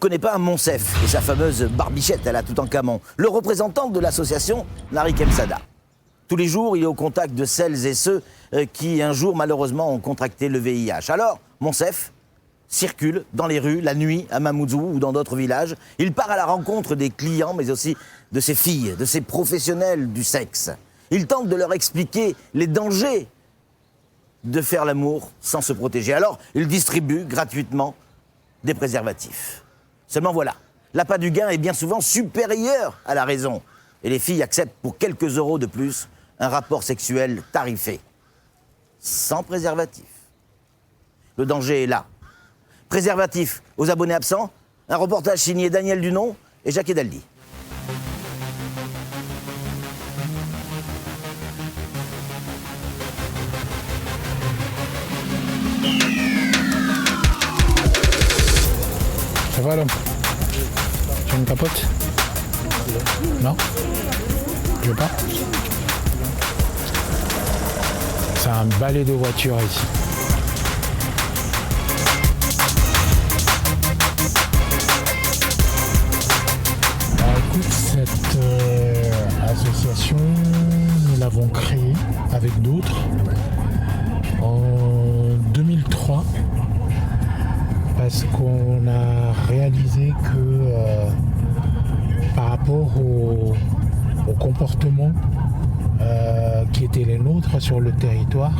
reconnaît pas Moncef et sa fameuse barbichette à la Toutankhamon, le représentant de l'association Narik M. Saada. Tous les jours, il est au contact de celles et ceux qui, un jour, malheureusement, ont contracté le VIH. Alors, Moncef circule dans les rues, la nuit, à Mamoudzou ou dans d'autres villages. Il part à la rencontre des clients, mais aussi de ses filles, de ses professionnels du sexe. Il tente de leur expliquer les dangers de faire l'amour sans se protéger. Alors, il distribue gratuitement des préservatifs. Seulement voilà, l'appât du gain est bien souvent supérieur à la raison. Et les filles acceptent pour quelques euros de plus un rapport sexuel tarifé. Sans préservatif. Le danger est là. Préservatif aux abonnés absents, un reportage signé Daniel Dunon et Jacques Edaldi. Ça va l'homme? Tu as une capote? Non? Tu veux pas? C'est un balai de voiture ici. Écoute, cette association, nous l'avons créée avec d'autres en 2003 parce qu'on a réalisé que par rapport au comportement qui étaient les nôtres sur le territoire,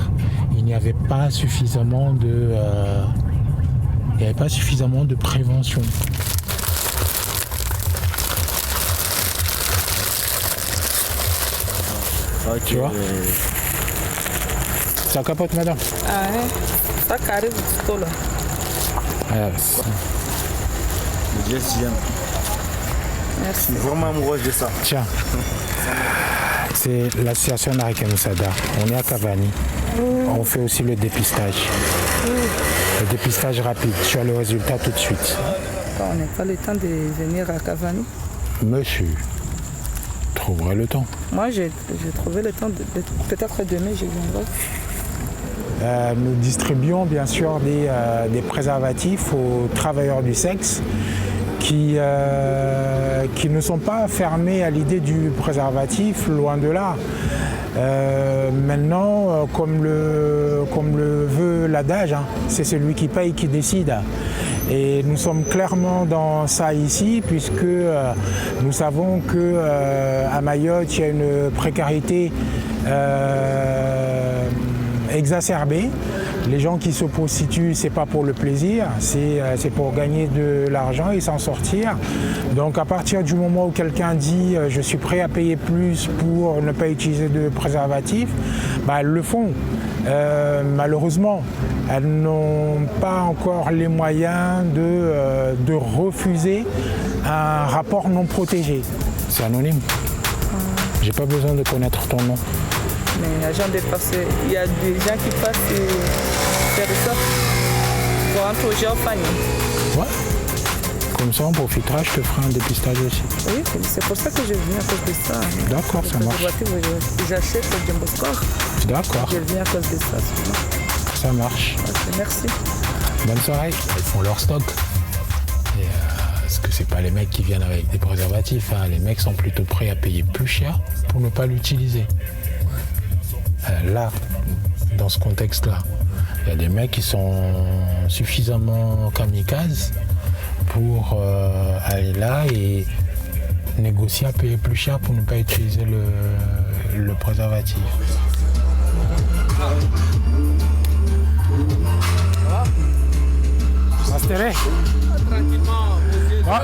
il n'y avait pas suffisamment de prévention. Okay. Tu vois? Ça capote, madame? Ah ouais, ça carré, tout là. Yes. J'aime. Merci. Je suis vraiment amoureuse de ça. Tiens, c'est l'association Narik M. Saada. On est à Cavani. On fait aussi le dépistage. Le dépistage rapide. Tu as le résultat tout de suite. On n'a pas le temps de venir à Cavani. Monsieur, trouverai le temps. Moi, j'ai trouvé le temps, peut-être demain, je viendrai. Nous distribuons bien sûr des préservatifs aux travailleurs du sexe qui ne sont pas fermés à l'idée du préservatif, loin de là. Maintenant, comme le veut l'adage, hein, c'est celui qui paye qui décide. Et nous sommes clairement dans ça ici, puisque nous savons qu'à Mayotte, il y a une précarité exacerbée. Les gens qui se prostituent, c'est pas pour le plaisir, c'est pour gagner de l'argent et s'en sortir. Donc à partir du moment où quelqu'un dit je suis prêt à payer plus pour ne pas utiliser de préservatif, bah, elles le font. Malheureusement, elles n'ont pas encore les moyens de refuser un rapport non protégé. C'est anonyme. J'ai pas besoin de connaître ton nom. Mais agent de passer, il y a des gens qui passent et faire ça pour un projet en famille. Ouais. Comme ça, on profitera, je te ferai un dépistage aussi. Oui, c'est pour ça que je viens à cause de ça. D'accord, ça marche. J'achète au Jumbo Score. D'accord. Je viens à cause de ça. Ça marche. Okay, merci. Bonne soirée. Ils font leur stock. Et, parce que c'est pas les mecs qui viennent avec des préservatifs. Hein. Les mecs sont plutôt prêts à payer plus cher pour ne pas l'utiliser. Là, dans ce contexte-là, il y a des mecs qui sont suffisamment kamikazes pour aller là et négocier à payer plus cher pour ne pas utiliser le préservatif. Astéré. Tranquillement, non,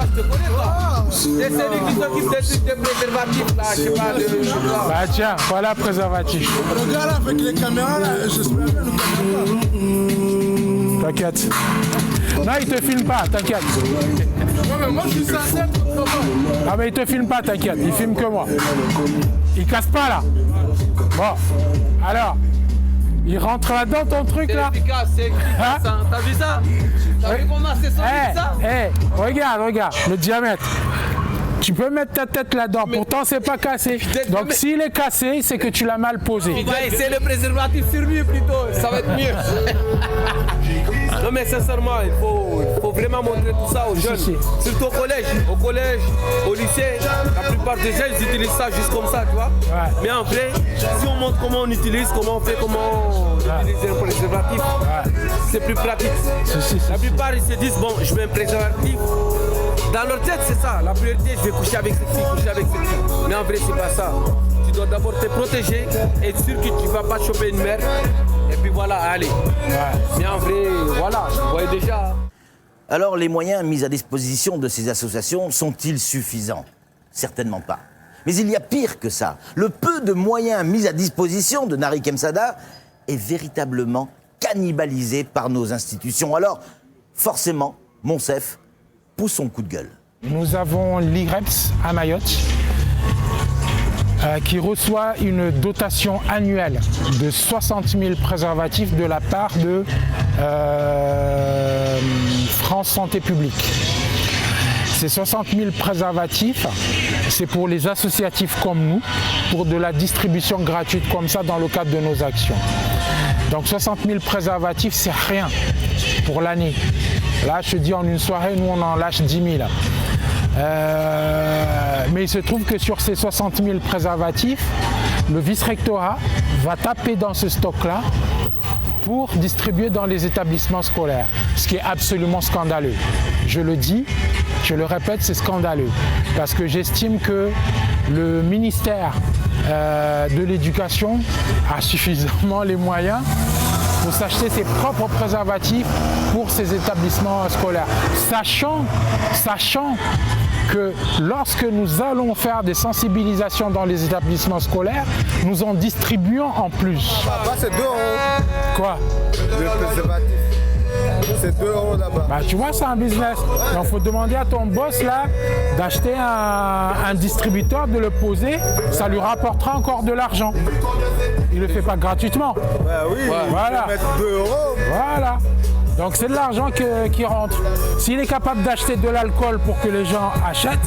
je te connais toi. C'est celui qui s'occupe des trucs de préservatifs là, je sais pas de. Bah tiens, voilà préservatif. Regarde avec les caméras là, j'espère que nous caméras pas. T'inquiète. Non, il te filme pas, t'inquiète. Non mais moi je suis sincère comment. Ah mais il te filme pas, t'inquiète, il filme que moi. Il casse pas là. Bon, alors, il rentre là-dedans ton truc là. C'est efficace, c'est efficace, hein. T'as vu ça? T'as vu comment c'est solide ça? Regarde, le diamètre. Tu peux mettre ta tête là-dedans, pourtant c'est pas cassé. Donc s'il est cassé, c'est que tu l'as mal posé. On va essayer le préservatif sur lui plutôt, ça va être mieux. Non mais sincèrement, il faut vraiment montrer tout ça aux jeunes. Surtout au collège, au lycée. La plupart des jeunes ils utilisent ça juste comme ça, tu vois. Ouais. Mais en vrai, si on montre comment on utilise, comment on fait, comment utiliser un préservatif, c'est plus pratique. La plupart ils se disent, bon, je mets un préservatif. Dans leur tête, c'est ça. La priorité, je vais coucher avec cette fille, coucher avec cette fille. Mais en vrai, c'est pas ça. Tu dois d'abord te protéger, être sûr que tu ne vas pas choper une merde. Et puis voilà, allez. Mais en vrai, voilà, vous voyez déjà. Alors, les moyens mis à disposition de ces associations sont-ils suffisants? Certainement pas. Mais il y a pire que ça. Le peu de moyens mis à disposition de Narick M. Saada est véritablement cannibalisé par nos institutions. Alors, forcément, Monsef pousse son coup de gueule. Nous avons l'IREPS à Mayotte qui reçoit une dotation annuelle de 60 000 préservatifs de la part de France Santé Publique. Ces 60 000 préservatifs, c'est pour les associatifs comme nous, pour de la distribution gratuite comme ça dans le cadre de nos actions. Donc 60 000 préservatifs, c'est rien pour l'année. Là, je te dis, en une soirée, nous, on en lâche 10 000. Mais il se trouve que sur ces 60 000 préservatifs, le vice-rectorat va taper dans ce stock-là pour distribuer dans les établissements scolaires, ce qui est absolument scandaleux. Je le dis, je le répète, c'est scandaleux, parce que j'estime que le ministère de l'Éducation a suffisamment les moyens pour s'acheter ses propres préservatifs pour ses établissements scolaires, sachant que lorsque nous allons faire des sensibilisations dans les établissements scolaires, nous en distribuons en plus. Là-bas, c'est 2 €. Quoi? Le préservatif. C'est 2 € là-bas. Bah, tu vois, c'est un business. Donc, il faut demander à ton boss là d'acheter un distributeur, de le poser. Ça lui rapportera encore de l'argent. Il ne le fait pas gratuitement. Bah oui, Voilà. il faut mettre 2 €. Voilà. Donc c'est de l'argent qui rentre. S'il est capable d'acheter de l'alcool pour que les gens achètent,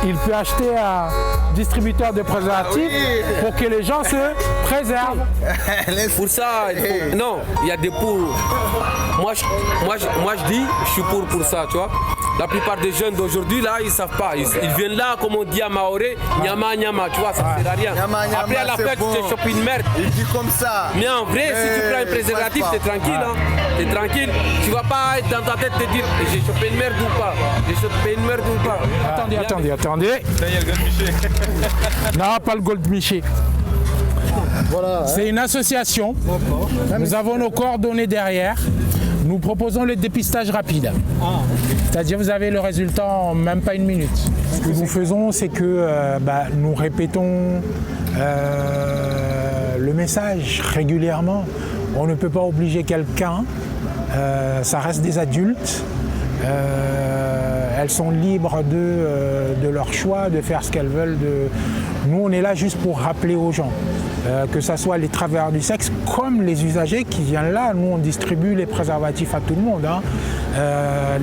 il peut acheter un distributeur de préservatifs pour que les gens se préservent. Pour ça, non, il y a des pour. Moi, je dis, je suis pour ça, tu vois. La plupart des jeunes d'aujourd'hui, là, ils ne savent pas. Ils viennent là, comme on dit à Maoré, nyama, nyama, tu vois, ça ne sert à rien. Nyama, nyama, après, à la c'est fête, bon. tu te chopes une merde. Il dit comme ça. Mais en vrai, si tu prends un préservatif, t'es tranquille, hein. T'es tranquille. Tu vas pas être dans ta tête te dire, j'ai chopé une merde ou pas. J'ai chopé une merde ou pas. Attendez. Non, pas le Gold Miché. Voilà. C'est une association. Nous avons nos coordonnées derrière. Nous proposons le dépistage rapide. C'est-à-dire vous avez le résultat en même pas une minute. Ce que nous faisons, c'est que nous répétons le message régulièrement. On ne peut pas obliger quelqu'un. Ça reste des adultes. Elles sont libres de leur choix, de faire ce qu'elles veulent. Nous, on est là juste pour rappeler aux gens, que ce soit les travailleurs du sexe comme les usagers qui viennent là. Nous, on distribue les préservatifs à tout le monde.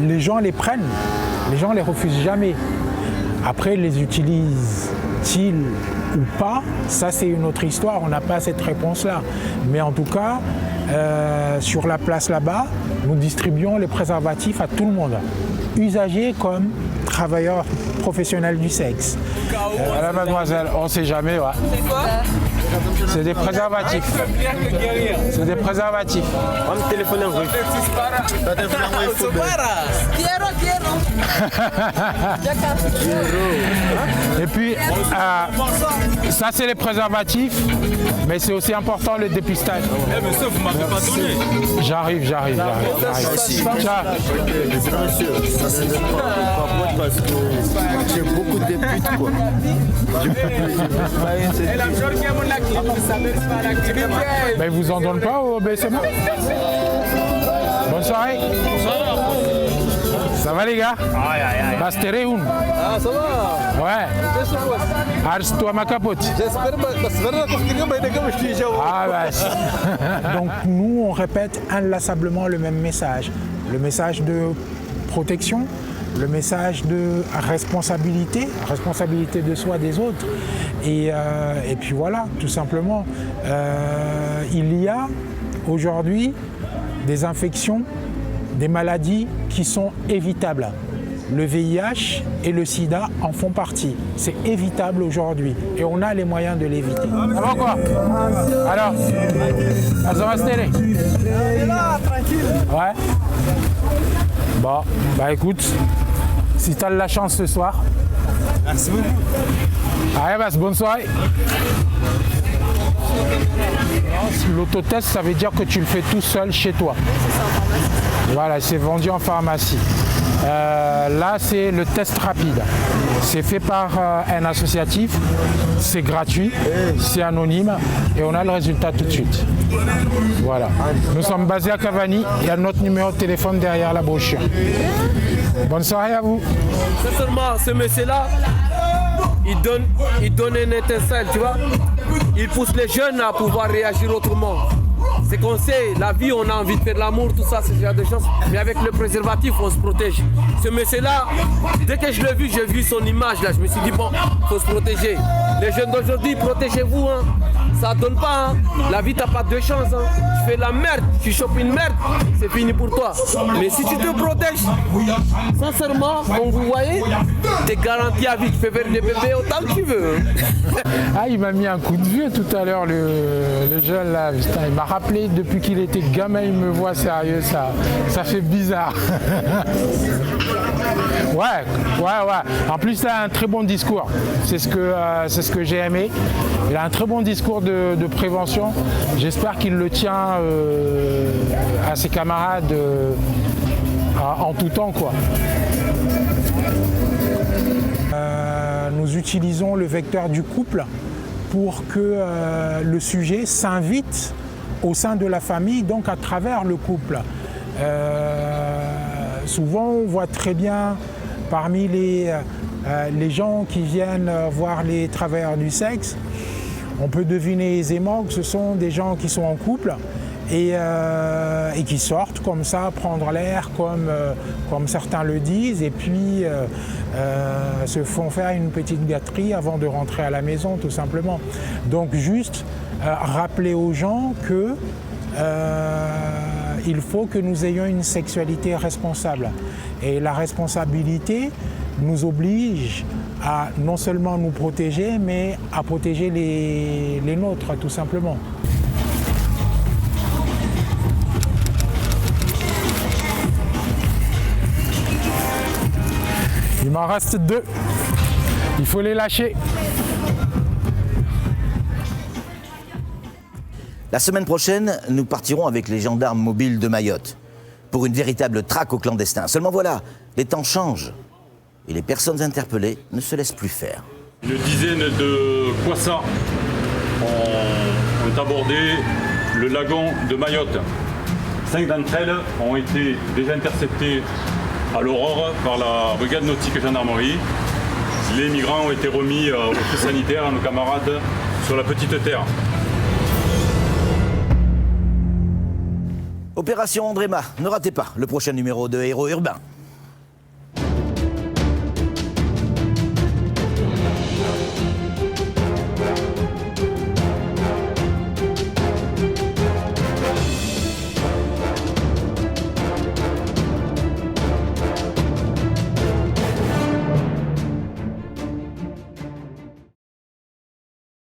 Les gens les prennent, les gens les refusent jamais. Après, les utilisent-ils ou pas? Ça, c'est une autre histoire. On n'a pas cette réponse-là. Mais en tout cas, sur la place là-bas, nous distribuons les préservatifs à tout le monde, usagers comme travailleurs professionnels du sexe. Voilà, mademoiselle, on ne sait jamais. Ouais. C'est quoi? C'est des préservatifs. C'est des préservatifs. On me téléphone en russe. Et puis, ça c'est les préservatifs, mais c'est aussi important le dépistage. Eh monsieur, vous m'avez pas donné. J'arrive. Tiens. Monsieur, ça ne pas moi parce que j'ai beaucoup de putes quoi. Mais ils vous en donnent pas au BSMA? Bonne soirée. Ça va les gars? Bastere un. Ah, ça va. Ouais. Arrête-toi ma capote. Donc nous, on répète inlassablement le même message. Le message de protection, le message de responsabilité de soi, des autres. Et puis voilà, tout simplement. Il y a aujourd'hui des infections, des maladies qui sont évitables. Le VIH et le sida en font partie. C'est évitable aujourd'hui et on a les moyens de l'éviter. Ça va quoi? Alors, ça va se télé? Ouais. Bon, bah écoute, si tu as de la chance ce soir. Merci beaucoup. Allez, bah, bonne soirée. L'autotest, ça veut dire que tu le fais tout seul chez toi. Voilà, c'est vendu en pharmacie. Là, c'est le test rapide. C'est fait par un associatif, c'est gratuit, c'est anonyme et on a le résultat tout de suite. Voilà. Nous sommes basés à Cavani, il y a notre numéro de téléphone derrière la brochure. Bonne soirée à vous. Sincèrement, ce monsieur-là, il donne une étincelle, tu vois. Il pousse les jeunes à pouvoir réagir autrement. C'est qu'on sait, la vie, on a envie de faire l'amour, tout ça, c'est déjà des choses. Mais avec le préservatif, on se protège. Ce monsieur-là, dès que je l'ai vu, j'ai vu son image là. Je me suis dit, bon, il faut se protéger. Les jeunes d'aujourd'hui, protégez-vous. Hein. Ça donne pas. Hein. La vie, t'as pas de chance. Hein. Tu fais la merde, tu chopes une merde, c'est fini pour toi. Mais si tu te protèges, sincèrement, comme vous voyez, t'es garanti à vie. Tu fais faire des bébés autant que tu veux. Hein. Ah, il m'a mis un coup de vieux tout à l'heure, le jeune là. Putain, il m'a rappelé depuis qu'il était gamin, il me voit sérieux, ça fait bizarre. Ouais. En plus, il a un très bon discours. C'est ce que j'ai aimé. Il a un très bon discours de prévention. J'espère qu'il le tient à ses camarades en tout temps, quoi. Nous utilisons le vecteur du couple pour que le sujet s'invite au sein de la famille, donc à travers le couple. Souvent, on voit très bien parmi les gens qui viennent voir les travailleurs du sexe, on peut deviner aisément que ce sont des gens qui sont en couple et qui sortent comme ça, prendre l'air, comme certains le disent, et puis se font faire une petite gâterie avant de rentrer à la maison, tout simplement. Donc juste rappeler aux gens que il faut que nous ayons une sexualité responsable. Et la responsabilité nous oblige à non seulement nous protéger, mais à protéger les nôtres, tout simplement. Il m'en reste 2. Il faut les lâcher. La semaine prochaine, nous partirons avec les gendarmes mobiles de Mayotte pour une véritable traque aux clandestins. Seulement voilà, les temps changent et les personnes interpellées ne se laissent plus faire. Une dizaine de poissons ont abordé le lagon de Mayotte. 5 d'entre elles ont été déjà interceptées à l'aurore par la brigade nautique gendarmerie. Les migrants ont été remis aux feux sanitaires à nos camarades sur la Petite Terre. Opération Andréma, ne ratez pas le prochain numéro de Héros Urbains.